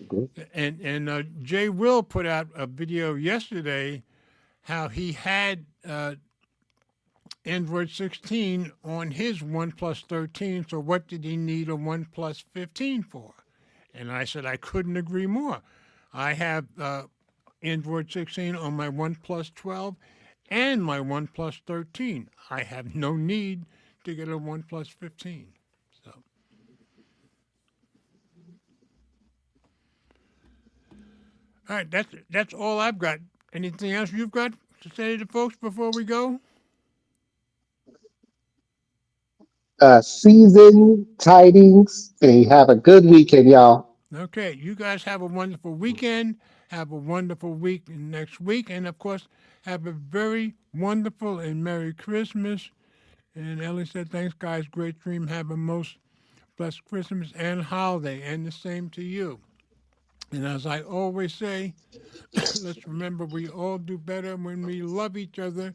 Good. And Jay Will put out a video yesterday how he had Android 16 on his OnePlus 13. So what did he need a OnePlus 15 for? And I said I couldn't agree more. I have Android 16 on my OnePlus 12 and my OnePlus 13. I have no need to get a OnePlus 15. So, all right, that's all I've got. Anything else you've got to say to folks before we go? Season tidings, and have a good weekend, y'all. Okay, you guys have a wonderful weekend. Have a wonderful week next week. And of course, have a very wonderful and Merry Christmas. And Ellie said, thanks, guys. Great dream. Have a most blessed Christmas and holiday, and the same to you. And as I always say, let's remember we all do better when we love each other.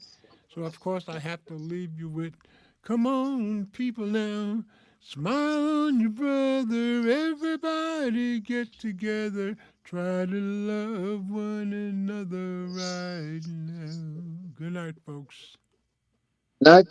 So, of course, I have to leave you with come on, people now. Smile on your brother. Everybody get together. Try to love one another right now. Good night, folks. Not